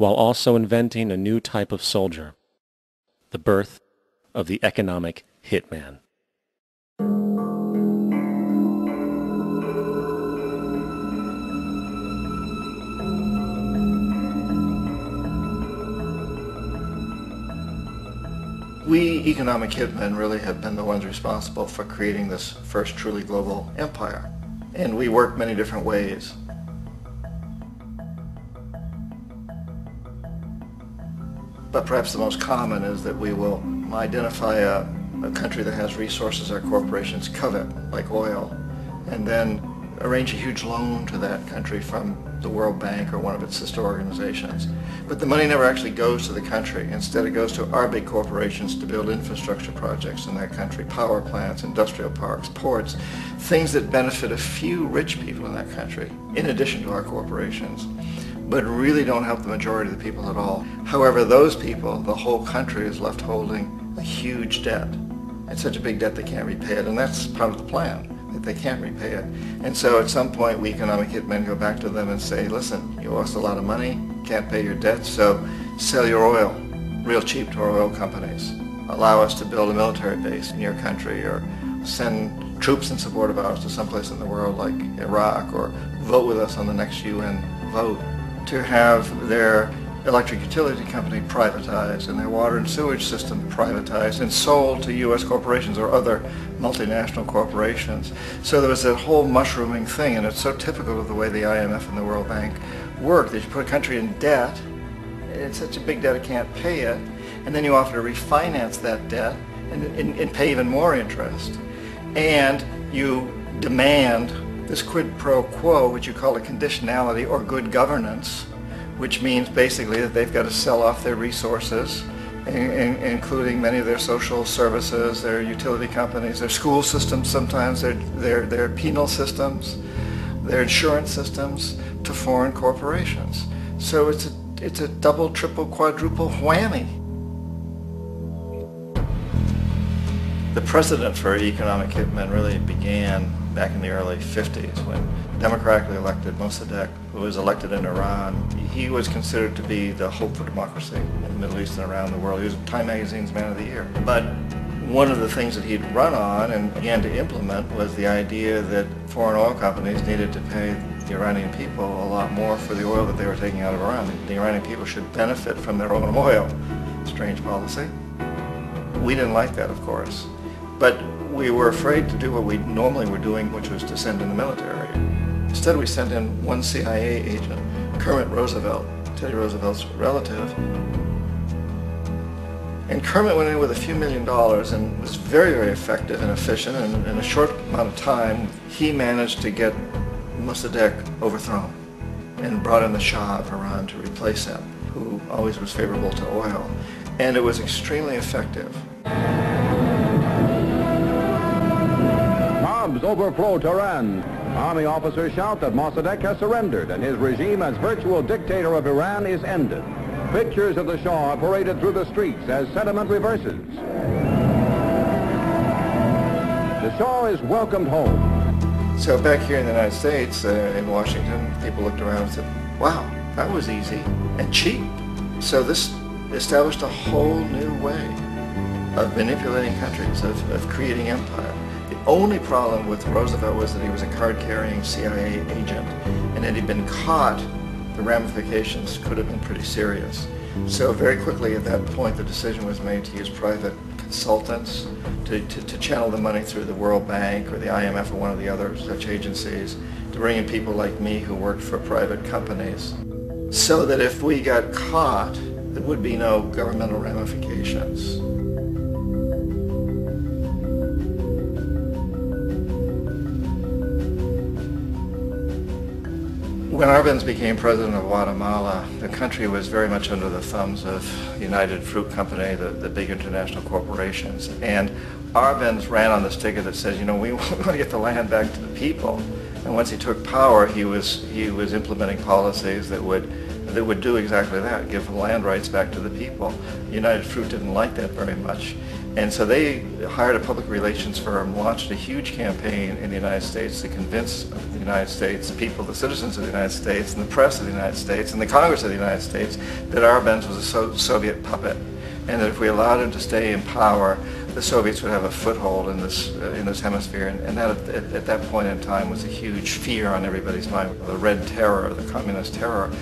while also inventing a new type of soldier, the birth of the economic hitman. We economic hitmen really have been the ones responsible for creating this first truly global empire. And we work many different ways. But perhaps the most common is that we will identify a country that has resources our corporations covet, like oil, and then arrange a huge loan to that country from the World Bank or one of its sister organizations. But the money never actually goes to the country. Instead, it goes to our big corporations to build infrastructure projects in that country, power plants, industrial parks, ports, things that benefit a few rich people in that country, in addition to our corporations, but really don't help the majority of the people at all. However, those people, the whole country is left holding a huge debt. It's such a big debt they can't repay it, and that's part of the plan, that they can't repay it. And so at some point, we economic hitmen go back to them and say, listen, you owe us a lot of money, can't pay your debt, so sell your oil real cheap to our oil companies. Allow us to build a military base in your country, or send troops in support of ours to someplace in the world like Iraq, or vote with us on the next UN vote. To have their electric utility company privatized and their water and sewage system privatized and sold to U.S. corporations or other multinational corporations. So there was that whole mushrooming thing, and it's so typical of the way the IMF and the World Bank work, that you put a country in debt, it's such a big debt it can't pay it, and then you offer to refinance that debt and pay even more interest. And you demand this quid pro quo, which you call a conditionality or good governance, which means basically that they've got to sell off their resources, including many of their social services, their utility companies, their school systems sometimes, their penal systems, their insurance systems, to foreign corporations. So it's a double, triple, quadruple whammy. The precedent for economic hitmen really began back in the early 50s when democratically elected Mossadegh, who was elected in Iran, he was considered to be the hope for democracy in the Middle East and around the world. He was Time Magazine's Man of the Year. But one of the things that he'd run on and began to implement was the idea that foreign oil companies needed to pay the Iranian people a lot more for the oil that they were taking out of Iran. The Iranian people should benefit from their own oil. Strange policy. We didn't like that, of course. But we were afraid to do what we normally were doing, which was to send in the military. Instead, we sent in one CIA agent, Kermit Roosevelt, Teddy Roosevelt's relative. And Kermit went in with a few $1 million and was very, very effective and efficient. And in a short amount of time, he managed to get Mossadegh overthrown and brought in the Shah of Iran to replace him, who always was favorable to oil. And it was extremely effective. Mobs overflow Tehran. Army officers shout that Mossadegh has surrendered and his regime as virtual dictator of Iran is ended. Pictures of the Shah are paraded through the streets as sentiment reverses. The Shah is welcomed home. So back here in the United States, in Washington, people looked around and said, wow, that was easy and cheap. So this established a whole new way of manipulating countries, of creating empire. The only problem with Roosevelt was that he was a card-carrying CIA agent, and had he been caught, the ramifications could have been pretty serious. So very quickly at that point, the decision was made to use private consultants to channel the money through the World Bank or the IMF or one of the other such agencies, to bring in people like me who worked for private companies, so that if we got caught, there would be no governmental ramifications. When Arbenz became president of Guatemala, the country was very much under the thumbs of United Fruit Company, the big international corporations. And Arbenz ran on this ticket that says, you know, we want to get the land back to the people. And once he took power, he was implementing policies that would do exactly that, give land rights back to the people. United Fruit didn't like that very much. And so they hired a public relations firm, launched a huge campaign in the United States to convince the United States, the people, the citizens of the United States, and the press of the United States, and the Congress of the United States, that Arbenz was a Soviet puppet, and that if we allowed him to stay in power, the Soviets would have a foothold in this hemisphere, and that at that point in time was a huge fear on everybody's mind, the Red Terror, the Communist terror.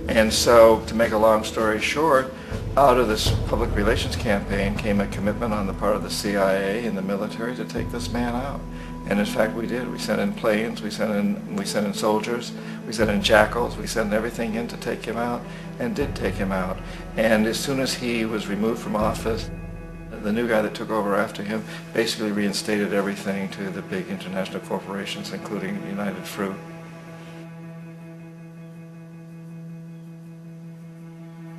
And so, to make a long story short, out of this public relations campaign came a commitment on the part of the CIA and the military to take this man out. And in fact, we did. We sent in planes, we sent in soldiers, we sent in jackals, we sent everything in to take him out, and did take him out. And as soon as he was removed from office, the new guy that took over after him basically reinstated everything to the big international corporations, including United Fruit.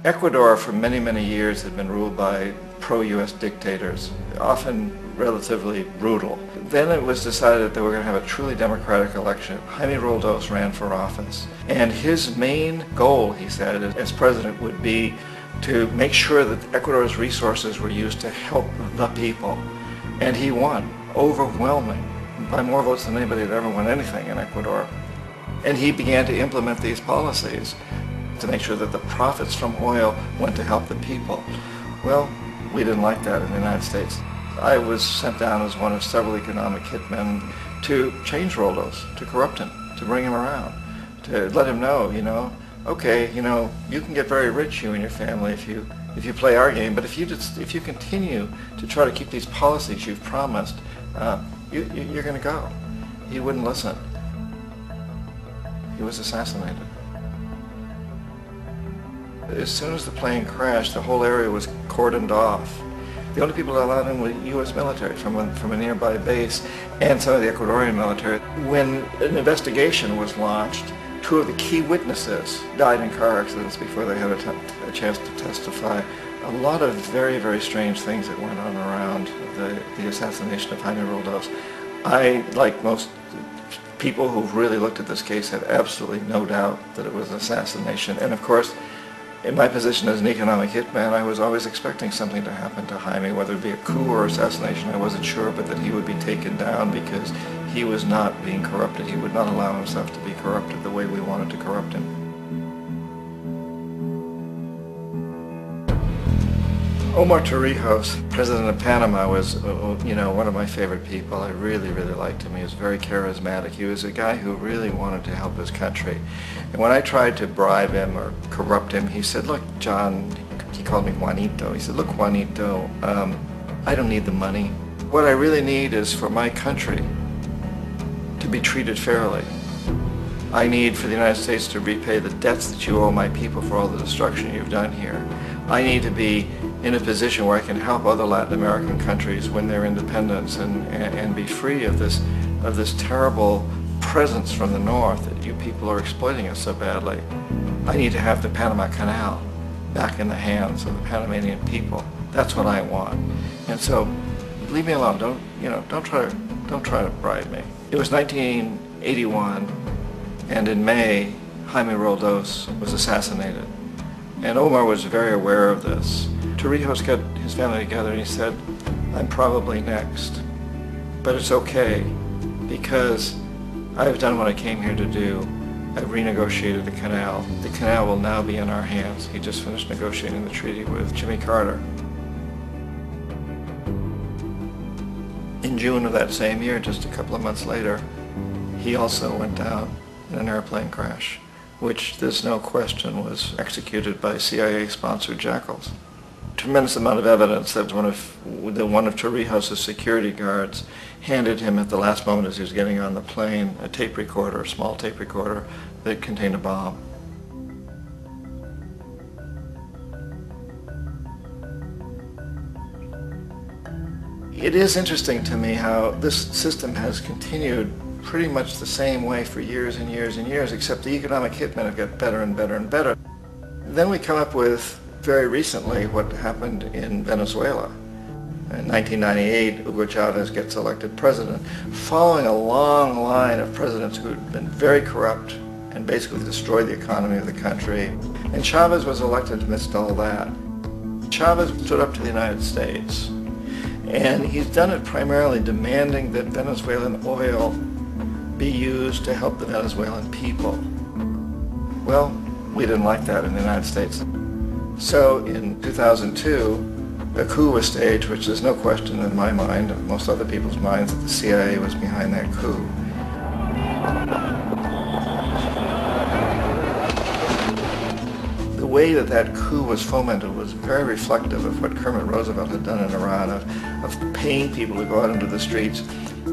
Ecuador for many, many years had been ruled by pro-U.S. dictators, often relatively brutal. Then it was decided that they were going to have a truly democratic election. Jaime Roldos ran for office, and his main goal, he said, as president would be to make sure that Ecuador's resources were used to help the people. And he won, overwhelming, by more votes than anybody had ever won anything in Ecuador. And he began to implement these policies to make sure that the profits from oil went to help the people. Well, we didn't like that in the United States. I was sent down as one of several economic hitmen to change Roldos, to corrupt him, to bring him around, to let him know, okay, you can get very rich, you and your family, if you play our game, but if you continue to try to keep these policies you've promised, you're going to go. He wouldn't listen. He was assassinated. As soon as the plane crashed, the whole area was cordoned off. The only people that allowed in were U.S. military from a nearby base and some of the Ecuadorian military. When an investigation was launched, two of the key witnesses died in car accidents before they had a chance to testify. A lot of very, very strange things that went on around the assassination of Jaime Roldos. I, like most people who've really looked at this case, had absolutely no doubt that it was an assassination. And of course, in my position as an economic hitman, I was always expecting something to happen to Jaime, whether it be a coup or assassination, I wasn't sure, but that he would be taken down because he was not being corrupted. He would not allow himself to be corrupted the way we wanted to corrupt him. Omar Torrijos, president of Panama, was one of my favorite people. I really, really liked him. He was very charismatic. He was a guy who really wanted to help his country. And when I tried to bribe him or corrupt him, he said, look, John, he called me Juanito. He said, look, Juanito, I don't need the money. What I really need is for my country to be treated fairly. I need for the United States to repay the debts that you owe my people for all the destruction you've done here. I need to be in a position where I can help other Latin American countries win their independence and be free of this terrible presence from the north that you people are exploiting us so badly. I need to have the Panama Canal back in the hands of the Panamanian people. That's what I want. And so, leave me alone. Don't try to bribe me. It was 1981, and in May, Jaime Roldos was assassinated. And Omar was very aware of this. Torrijos got his family together and he said, I'm probably next, but it's okay because I've done what I came here to do. I've renegotiated the canal. The canal will now be in our hands. He just finished negotiating the treaty with Jimmy Carter. In June of that same year, just a couple of months later, he also went down in an airplane crash, which there's no question was executed by CIA-sponsored jackals. Tremendous amount of evidence that one of Torrijos' security guards handed him at the last moment as he was getting on the plane a tape recorder, a small tape recorder that contained a bomb. It is interesting to me how this system has continued pretty much the same way for years and years and years, except the economic hitmen have got better and better and better. Then we come up with, very recently, what happened in Venezuela. In 1998, Hugo Chavez gets elected president, following a long line of presidents who had been very corrupt and basically destroyed the economy of the country. And Chavez was elected amidst all that. Chavez stood up to the United States, and he's done it primarily demanding that Venezuelan oil be used to help the Venezuelan people. Well, we didn't like that in the United States. So in 2002, a coup was staged, which there's no question in my mind, and most other people's minds, that the CIA was behind that coup. The way that that coup was fomented was very reflective of what Kermit Roosevelt had done in Iran, of paying people to go out into the streets,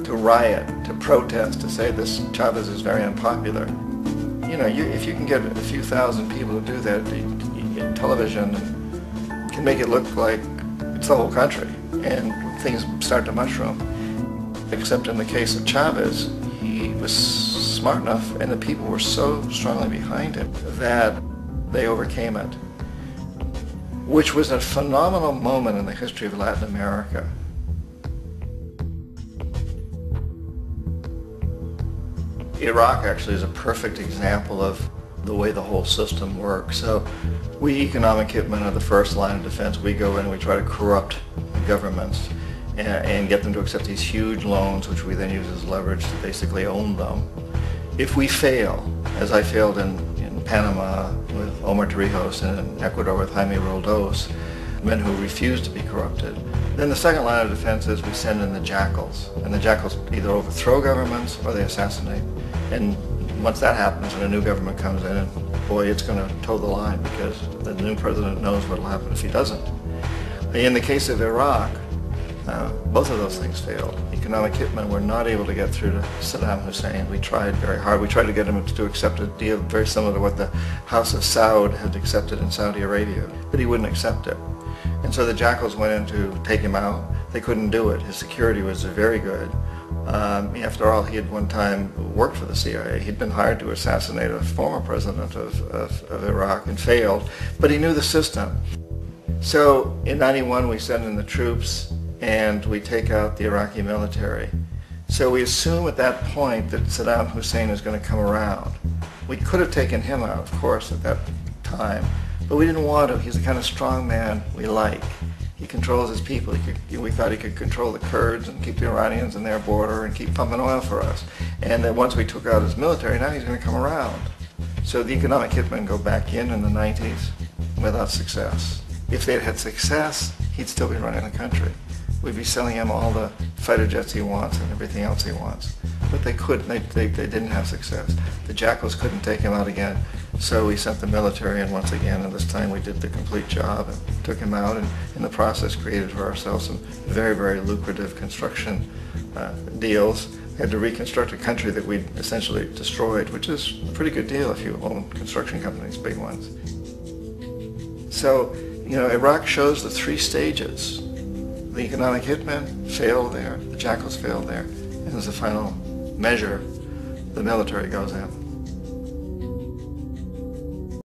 to riot, to protest, to say this Chavez is very unpopular. You know, if you can get a few thousand people to do that, television can make it look like it's the whole country, and things start to mushroom. Except in the case of Chavez, he was smart enough, and the people were so strongly behind him that they overcame it, which was a phenomenal moment in the history of Latin America. Iraq actually is a perfect example of the way the whole system works. So we economic hitmen are the first line of defense. We go in and we try to corrupt governments and get them to accept these huge loans, which we then use as leverage to basically own them. If we fail, as I failed in Panama with Omar Torrijos and in Ecuador with Jaime Roldos, men who refuse to be corrupted, then the second line of defense is we send in the jackals. And the jackals either overthrow governments or they assassinate. And once that happens and a new government comes in, and boy, it's going to toe the line, because the new president knows what will happen if he doesn't. In the case of Iraq, both of those things failed. Economic hitmen were not able to get through to Saddam Hussein. We tried very hard. We tried to get him to accept a deal very similar to what the House of Saud had accepted in Saudi Arabia, but he wouldn't accept it. And so the jackals went in to take him out. They couldn't do it. His security was very good. After all, he had one time worked for the CIA. He'd been hired to assassinate a former president of Iraq and failed, but he knew the system. So in '91 we send in the troops and we take out the Iraqi military. So we assume at that point that Saddam Hussein is going to come around. We could have taken him out, of course, at that time, but we didn't want to. He's the kind of strong man we like. He controls his people. We thought he could control the Kurds and keep the Iranians in their border and keep pumping oil for us. And that once we took out his military, now he's going to come around. So the economic hitmen go back in the 90s without success. If they'd had success, he'd still be running the country. We'd be selling him all the fighter jets he wants and everything else he wants. But they couldn't. They didn't have success. The jackals couldn't take him out again. So we sent the military in once again, and this time we did the complete job and took him out, and in the process created for ourselves some very, very lucrative construction deals. We had to reconstruct a country that we'd essentially destroyed, which is a pretty good deal if you own construction companies, big ones. So, you know, Iraq shows the three stages. The economic hitmen fail there, the jackals fail there, and as a final measure, the military goes in.